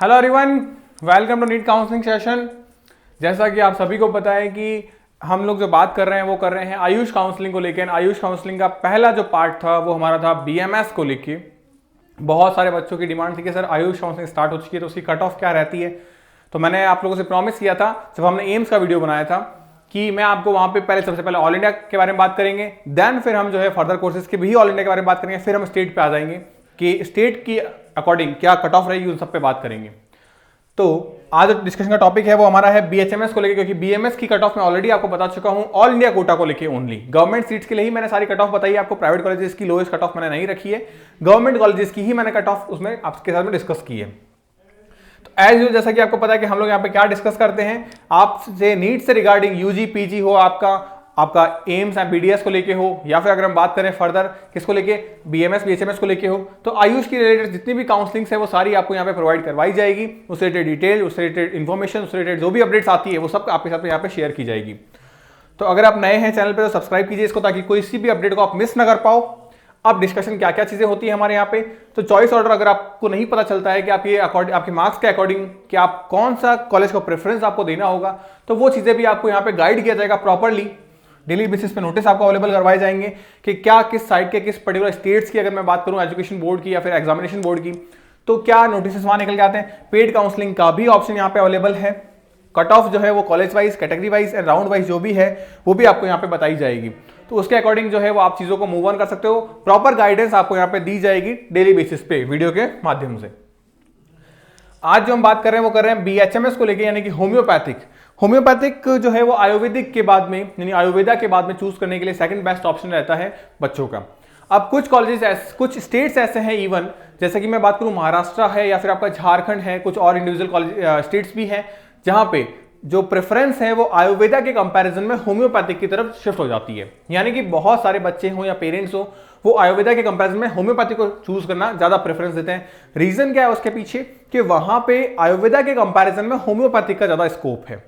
Hello everyone, welcome to NEET counselling session. जैसा कि आप सभी को पता है कि हम लोग जो बात कर रहे हैं वो कर रहे हैं आयुष काउंसलिंग को लेकर। आयुष काउंसलिंग का पहला जो पार्ट था वो हमारा था बीएमएस को लेके। बहुत सारे बच्चों की डिमांड थी कि सर आयुष काउंसलिंग स्टार्ट हो चुकी है तो उसकी कट ऑफ क्या रहती है। तो मैंने आप लोगों से प्रॉमिस किया था जब हमने एम्स का वीडियो बनाया था कि मैं आपको वहां पे पहले सबसे पहले ऑल इंडिया के बारे में बात करेंगे, देन फिर हम जो है फर्दर कोर्सेज के भी ऑल इंडिया के बारे में बात करेंगे, फिर हम स्टेट पे आ जाएंगे कि स्टेट की अकॉर्डिंग क्या कट ऑफ रहेगी, उन सब पे बात करेंगे। तो आज डिस्कशन का टॉपिक है वो हमारा है बीएचएमएस को लेके, क्योंकि बीएमएस की कट ऑफ मैं ऑलरेडी आपको बता चुका हूं ऑल इंडिया कोटा को लेके ओनली। गवर्नमेंट सीट्स के लिए ही मैंने सारी कट ऑफ बताई है आपको, प्राइवेट कॉलेजेस की लोएस्ट कट ऑफ मैंने नहीं रखी है, गवर्नमेंट कॉलेजेस की ही मैंने कट ऑफ उसमें आपके साथ में डिस्कस की है। तो एज यूजुअल जैसा कि आपको पता है कि हम लोग यहाँ पे क्या डिस्कस करते हैं, आपसे नीट से रिगार्डिंग यूजी पीजी हो, आपका एम्स एंड बीडीएस को लेके हो, या फिर अगर हम बात करें फर्दर किसको लेके बीएमएस बीएचएमएस को लेके हो, तो आयुष की रिलेटेड जितनी भी काउंसलिंग्स है वो सारी आपको यहाँ पे प्रोवाइड करवाई जाएगी। उससे रिलेटेड डिटेल, उससे रिलेटेड इन्फॉर्मेशन, उससे रिलेटेड जो भी अपडेट्स आती है वो सब आपके साथ यहाँ पे शेयर की जाएगी। तो अगर आप नए हैं चैनल पर तो सब्सक्राइब कीजिए इसको, ताकि कोई सी भी अपडेट को आप मिस ना कर पाओ। अब डिस्कशन क्या क्या चीजें होती है हमारे यहाँ पे, तो चॉइस ऑर्डर अगर आपको नहीं पता चलता है कि आप ये आपके मार्क्स के अकॉर्डिंग कि आप कौन सा कॉलेज को प्रेफरेंस आपको देना होगा, तो वो चीजें भी आपको यहाँ पे गाइड किया जाएगा प्रॉपरली। डेली बेसिस पे नोटिस आपको अवेलेबल करवाए जाएंगे कि क्या किस साइड के किस पर्टिकुलर स्टेट्स की, अगर मैं बात करूं एजुकेशन बोर्ड की या फिर एग्जामिनेशन बोर्ड की, तो क्या नोटिस वहां निकल के आते हैं। पेड काउंसलिंग का भी ऑप्शन यहाँ पे अवेलेबल है। कट ऑफ जो है वो college wise, category wise and round wise जो भी है वो भी आपको यहाँ पे बताई जाएगी। तो उसके अकॉर्डिंग जो है वो आप चीजों को मूव ऑन कर सकते हो। प्रॉपर गाइडेंस आपको यहाँ पे दी जाएगी डेली बेसिस पे वीडियो के माध्यम से। आज जो हम बात कर रहे हैं वो कर रहे हैं बीएचएमएस को लेके, यानी कि होम्योपैथिक जो है वो आयुर्वेदिक के बाद में, यानी आयुर्वेदा के बाद में चूज करने के लिए सेकंड बेस्ट ऑप्शन रहता है बच्चों का। अब कुछ कॉलेजेस, कुछ स्टेट्स ऐसे हैं इवन, जैसे कि मैं बात करूं महाराष्ट्र है या फिर आपका झारखंड है, कुछ और इंडिविजुअल कॉलेज स्टेट्स भी हैं जहां पे जो प्रेफरेंस है वो आयुर्वेदा के कंपैरिजन में होम्योपैथिक की तरफ शिफ्ट हो जाती है। यानी कि बहुत सारे बच्चे हो या पेरेंट्स हो, वो आयुर्वेदा के कंपैरिजन में होम्योपैथी को चूज करना ज्यादा प्रेफरेंस देते हैं। रीजन क्या है उसके पीछे, कि वहां पे आयुर्वेदा के कंपैरिजन में होम्योपैथिक का ज्यादा स्कोप है।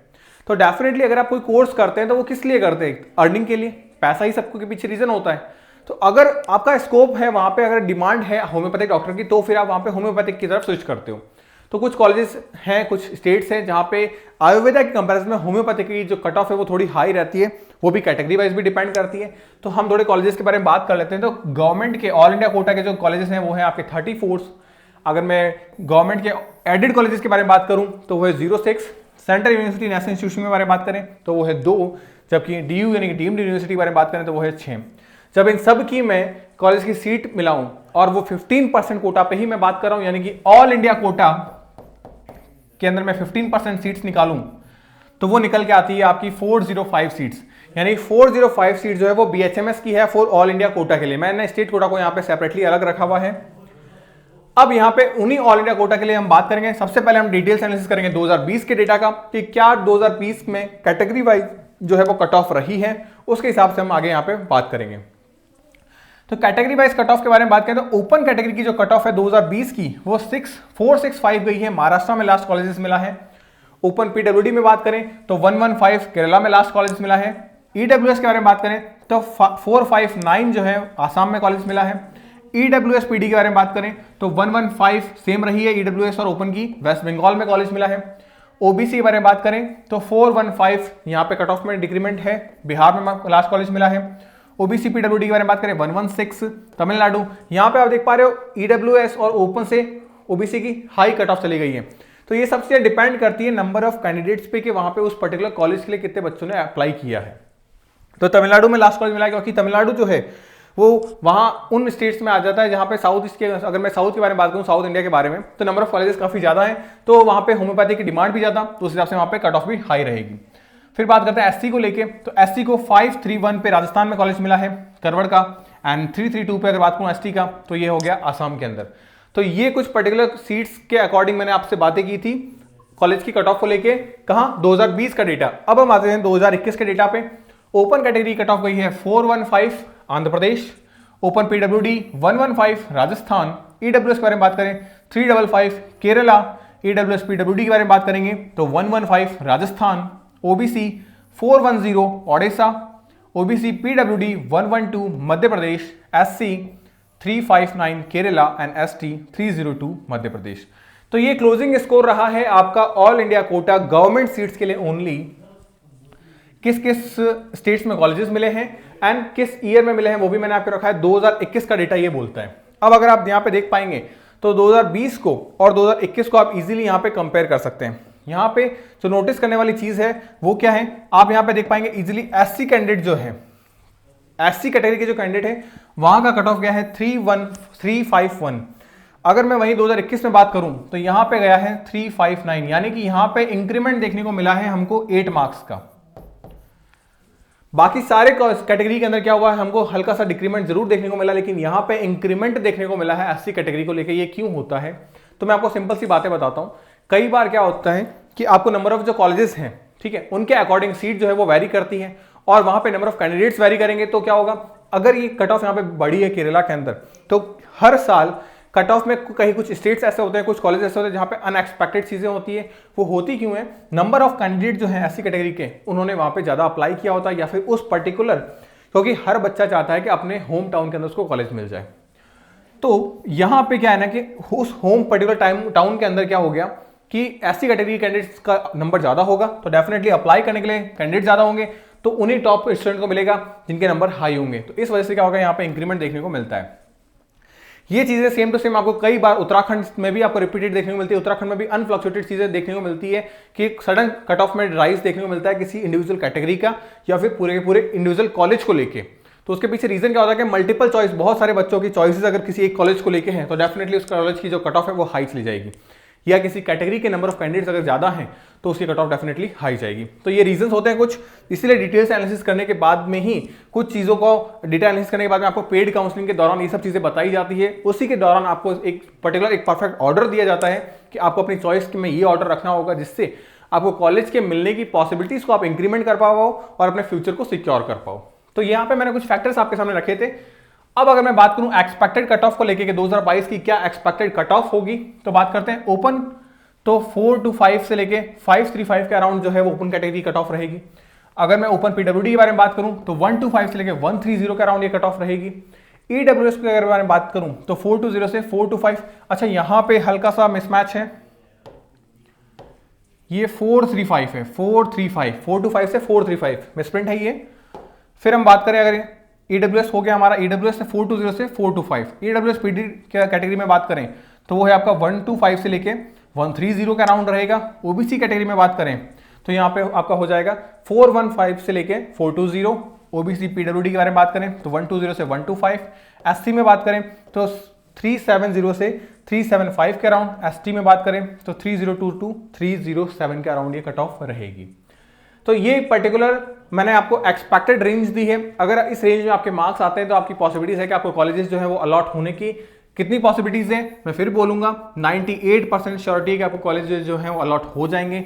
तो डेफिनेटली अगर आप कोई कोर्स करते हैं तो वो किस लिए करते हैं, अर्निंग के लिए, पैसा ही सबको के पीछे रीजन होता है। तो अगर आपका स्कोप है वहां पे, अगर डिमांड है होम्योपैथिक डॉक्टर की, तो फिर आप वहां पे होम्योपैथिक की तरफ स्विच करते हो। तो कुछ कॉलेजेस हैं, कुछ स्टेट्स हैं जहां पे आयुर्वेदा के कंपैरिजन में होम्योपैथी की जो कट ऑफ है वो थोड़ी हाई रहती है, वो भी कैटेगरी वाइज भी डिपेंड करती है। तो हम थोड़े कॉलेजेस के बारे में बात कर लेते हैं। तो गवर्नमेंट के ऑल इंडिया कोटा के जो कॉलेजेस हैं वो है आपके 34। अगर मैं गवर्नमेंट के एडेड कॉलेजेस के बारे में बात करूं तो वो है 06। सेंट्रल यूनिवर्सिटी नेशनल इंस्टीट्यूशन के बारे में बात करें तो वो है 2, जबकि डीयू यानी कि डीम्ड यूनिवर्सिटी के बारे में बात करें तो वो है 6। जब इन सब की मैं कॉलेज की सीट मिलाऊं और वो 15% कोटा पे ही मैं बात कर रहा हूं, यानी कि ऑल इंडिया कोटा के अंदर मैं 15% सीट्स निकालूं, तो वो निकल के आती है आपकी 405 सीट्स। यानी 405 सीट जो है वो बीएचएमएस की है फॉर ऑल इंडिया कोटा के लिए। मैंने स्टेट कोटा को यहां पे सेपरेटली अलग रखा हुआ है। अब यहां पे उन्हीं ऑल इंडिया कोटा के लिए हम बात करेंगे। सबसे पहले हम डिटेल्स एनालिसिस करेंगे 2020 के डेटा का, कि क्या 2020 में कैटेगरी वाइज जो है वो कट ऑफ रही है, उसके हिसाब से हम आगे यहां पे बात करेंगे। तो कैटेगरी वाइज कट ऑफ के बारे में बात करें तो ओपन कैटेगरी की जो कट ऑफ है 2020 की वो 465 गई है, महाराष्ट्र में लास्ट कॉलेजेस मिला है। ओपन पीडब्ल्यूडी में बात करें तो 115 केरला में लास्ट कॉलेज मिला है। ईडब्ल्यूएस के बारे में बात करें तो 459 जो है आसाम में कॉलेज मिला है। ईडब्ल्यूएस पीडी के बारे में बात करें तो 115 सेम रही है ईडब्ल्यूएस और ओपन की, वेस्ट बंगाल में कॉलेज मिला है। ओबीसी के बारे में बात करें तो 415 यहाँ पे कट ऑफ में डिक्रीमेंट है, बिहार में लास्ट कॉलेज मिला है। ओबीसी पीडब्ल्यूडी के बारे में बात करें 116 तमिलनाडु, यहाँ पे आप देख पा रहे हो ईडब्ल्यूएस और ओपन से ओबीसी की हाई कट ऑफ चली गई है। तो ये सबसे डिपेंड करती है नंबर ऑफ कैंडिडेट्स पे कि वहां पे उस पर्टिकुलर कॉलेज के लिए कितने बच्चों ने अप्लाई किया है। तो तमिलनाडु में लास्ट कॉलेज मिला है, क्योंकि तमिलनाडु जो है वो वहां उन स्टेट्स में आ जाता है जहां पे साउथ ईस्ट के, अगर मैं साउथ के बारे में बात करूं, साउथ इंडिया के बारे में, तो नंबर ऑफ कॉलेजेस काफी ज्यादा है, तो वहां पे होम्योपैथी की डिमांड भी ज्यादा, तो उस हिसाब से वहां पे कट ऑफ भी हाई रहेगी। फिर बात करते हैं एससी को लेके, तो एससी को 531 पे राजस्थान में कॉलेज मिला है करवड़ का, एंड 332 पे अगर बात करूं एसटी का तो ये हो गया आसाम के अंदर। तो ये कुछ पर्टिकुलर सीट्स के अकॉर्डिंग मैंने आपसे बातें की थी कॉलेज की कट ऑफ को लेके, कहां 2020 का डेटा। अब हम आते हैं 2021 के डेटा पे। ओपन कैटेगरी कट ऑफ गई है 415 Andhra Pradesh, open PWD 115 Rajasthan, EWS के बारे में बात करें 355 केरला, ईडब्ल्यूएस पीडब्ल्यूडी के बारे में बात करेंगे तो 115 Rajasthan, OBC 410 Odisha, OBC PWD 112 Madhya Pradesh, SC 359 Kerala and ST 302 Madhya Pradesh. तो ये क्लोजिंग स्कोर रहा है आपका all India quota government seats के लिए ओनली। किस किस स्टेट्स में कॉलेजेस मिले हैं एंड किस ईयर में मिले हैं वो भी मैंने आपको रखा है। 2021 का डेटा ये बोलता है। अब अगर आप यहां पे देख पाएंगे तो 2020 को और 2021 को आप इजीली यहां पे कंपेयर कर सकते हैं। यहां पे जो नोटिस करने वाली चीज है वो क्या है, आप यहां पे देख पाएंगे इजीली एससी कैंडिडेट जो है, एससी कैटेगरी के जो कैंडिडेट है वहां का कट ऑफ गया है 31351। अगर मैं वहीं 2021 में बात करूं तो यहां पे गया है 359, यानी कि यहां पे इंक्रीमेंट देखने को मिला है हमको 8 मार्क्स का। बाकी सारे कैटेगरी के अंदर क्या हुआ है, हमको हल्का सा डिक्रीमेंट जरूर देखने को मिला, लेकिन यहां पे इंक्रीमेंट देखने को मिला है एससी कैटेगरी को लेकर। ये क्यों होता है, तो मैं आपको सिंपल सी बातें बताता हूं। कई बार क्या होता है कि आपको नंबर ऑफ जो कॉलेजेस हैं, ठीक है, उनके अकॉर्डिंग सीट जो है वो वैरी करती है और वहां पे नंबर ऑफ कैंडिडेट्स वैरी करेंगे तो क्या होगा, अगर ये कट ऑफ यहां पे बढ़ी है केरला के अंदर तो हर साल कट ऑफ में कहीं कुछ स्टेट्स ऐसे होते हैं, कुछ कॉलेज ऐसे होते हैं जहां पे अनएक्सपेक्टेड चीजें होती है। वो होती क्यों है, नंबर ऑफ कैंडिडेट जो है एससी कैटेगरी के उन्होंने वहां पे ज्यादा अप्लाई किया होता है, या फिर उस पर्टिकुलर, क्योंकि हर बच्चा चाहता है कि अपने होम टाउन के अंदर उसको कॉलेज मिल जाए। तो यहां पे क्या है ना कि उस होम पर्टिकुलर टाउन के अंदर क्या हो गया कि एससी कैटेगरी कैंडिडेट्स का नंबर ज्यादा होगा, तो डेफिनेटली अप्लाई करने के लिए कैंडिडेट ज्यादा होंगे, तो उन्हीं टॉप स्टूडेंट को मिलेगा जिनके नंबर हाई होंगे। तो इस वजह से क्या होगा, यहाँ पे इंक्रीमेंट देखने को मिलता है। ये चीजें सेम टू सेम आपको कई बार उत्तराखंड में भी आपको रिपीटेड देखने को मिलती है। उत्तराखंड में भी अनफ्लक्चुएटेड चीजें देखने को मिलती है कि सडन कट ऑफ में राइज देखने को मिलता है किसी इंडिविजुअल कैटेगरी का या फिर पूरे के पूरे इंडिविजुअल कॉलेज को लेके। तो उसके पीछे रीजन क्या होता है कि मल्टीपल चॉइस, बहुत सारे बच्चों की चॉइसेस अगर किसी एक कॉलेज को लेके हैं तो डेफिनेटली उस कॉलेज की जो कट ऑफ है वो हाई चली जाएगी, या किसी कैटेगरी के नंबर ऑफ कैंडिडेट्स अगर ज्यादा हैं तो उसकी कट ऑफ डेफिनेटली हाई जाएगी। तो ये रीजंस होते हैं कुछ, इसीलिए डिटेल्स एनालिसिस करने के बाद में ही कुछ चीजों को डेटा एनालिसिस करने के बाद में आपको पेड काउंसलिंग के दौरान ये सब चीजें बताई जाती है। उसी के दौरान आपको एक पर्टिकुलर एक परफेक्ट ऑर्डर दिया जाता है कि आपको अपनी चॉइस में ये ऑर्डर रखना होगा जिससे आपको कॉलेज के मिलने की पॉसिबिलिटीज को आप इंक्रीमेंट कर पाओ और अपने फ्यूचर को सिक्योर कर पाओ। तो यहाँ पे मैंने कुछ फैक्टर्स आपके सामने रखे थे। अब अगर मैं बात करूं एक्सपेक्टेड कट ऑफ को लेके कि 2022 की क्या एक्सपेक्टेड कट ऑफ होगी, तो बात करते हैं ओपन। तो 425 से लेके 535 के अराउंड जो है वो ओपन कैटेगरी कट ऑफ रहेगी। अगर मैं ओपन पीडब्ल्यूडी के बारे में बात करूं तो 125 से लेके 130 के अराउंड ये कट ऑफ रहेगी। ईडब्ल्यूएस के बारे में बात करूं तो 420 से 425। अच्छा, यहां पे हल्का सा मिसमैच है, ये 435 है, 435, 425 से 435 मिसप्रिंट है ये। फिर हम बात करें अगर ईडब्ल्यूएस हो गया हमारा, ईडब्ल्यूएस से 420 से 425। ईडब्ल्यूएस पीडी कैटेगरी में बात करें तो वो है आपका 125 से लेके 130 के अराउंड रहेगा। ओबीसी कैटेगरी में बात करें तो यहाँ पे आपका हो जाएगा 415 से लेके 420। ओबीसी पीडब्ल्यूडी के बारे में बात करें तो 120 से 125। एससी में बात करें तो 370 से 375 के अराउंड। एसटी में बात करें तो 302 to 307 के अराउंड ये कट ऑफ रहेगी। तो ये पर्टिकुलर मैंने आपको एक्सपेक्टेड रेंज दी है। अगर इस रेंज में आपके मार्क्स आते हैं तो आपकी पॉसिबिलिटीज है कि आपको कॉलेजेस जो है वो अलॉट होने की कितनी पॉसिबिलिटीज है, मैं फिर बोलूंगा 98% श्योरिटी है कि आपको कॉलेजेस जो है वो अलॉट हो जाएंगे।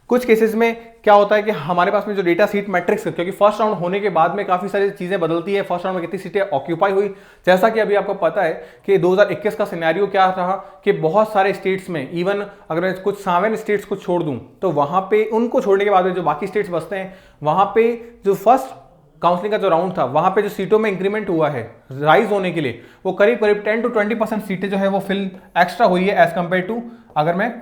कुछ केसेस में क्या होता है कि हमारे पास में जो डेटा सीट मैट्रिक्स, क्योंकि फर्स्ट राउंड होने के बाद में काफी सारी चीजें बदलती है। फर्स्ट राउंड में कितनी सीटें ऑक्यूपाई हुई, जैसा कि अभी आपको पता है कि 2021 का सिनेरियो क्या रहा कि बहुत सारे स्टेट्स में, इवन अगर मैं कुछ 7 स्टेट्स को छोड़ दूं तो वहां पे उनको छोड़ने के बाद में जो बाकी स्टेट्स बचते हैं वहां पे जो फर्स्ट काउंसलिंग का जो राउंड था वहां पे जो सीटों में इंक्रीमेंट हुआ है राइज होने के लिए, वो करीब करीब 10 to 20% सीटें जो है वो फिल एक्स्ट्रा हुई है एज कंपेयर टू अगर मैं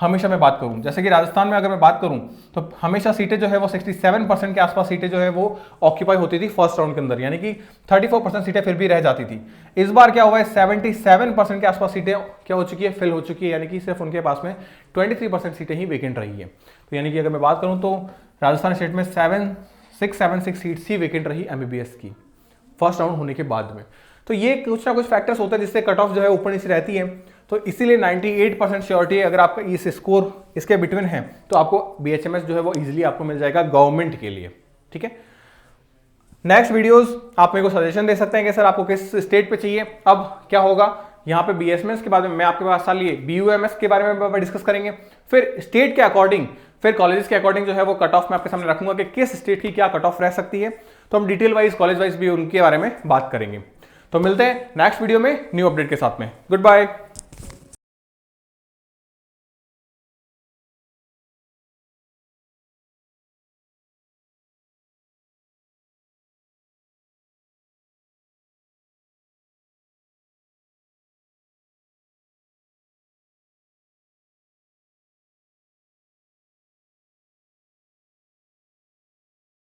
हमेशा मैं बात करूं। जैसे कि राजस्थान में अगर मैं बात करूं तो हमेशा सीटें जो है वो 67% के आसपास सीटें जो है वो ऑक्यूपाई होती थी फर्स्ट राउंड के अंदर, यानी कि 34% सीटें फिर भी रह जाती थी। इस बार क्या हुआ है, 77% के आसपास सीटें क्या हो चुकी है, फिल हो चुकी है, यानी कि सिर्फ उनके पास में 23% सीटें ही वेकेंट रही है। तो यानी कि अगर मैं बात करूं तो राजस्थान स्टेट में 676 सीट्स ही वेकेंट रही एमबीबीएस की फर्स्ट राउंड होने के बाद में। तो ये कुछ ना कुछ फैक्टर्स होते हैं जिससे कट ऑफ जो है ऊपर नीचे रहती है। तो इसीलिए 98% श्योरिटी अगर आपका इस स्कोर इसके बिटवीन है तो आपको बीएचएमएस जो है वो इजीली आपको मिल जाएगा गवर्नमेंट के लिए। ठीक है, नेक्स्ट वीडियोस आप मेरे को सजेशन दे सकते हैं कि सर आपको किस स्टेट पे चाहिए। अब क्या होगा यहाँ पे बीएसएमएस के बाद में मैं आपके पास साल लिए बीयूएमएस के बारे में डिस्कस करेंगे, फिर स्टेट के अकॉर्डिंग, फिर कॉलेजेस के अकॉर्डिंग जो है वो कट ऑफ मैं आपके सामने रखूंगा कि किस स्टेट की क्या कट ऑफ रह सकती है। तो हम डिटेल वाइज कॉलेज वाइज भी उनके बारे में बात करेंगे। तो मिलते हैं नेक्स्ट वीडियो में न्यू अपडेट के साथ में। Good bye.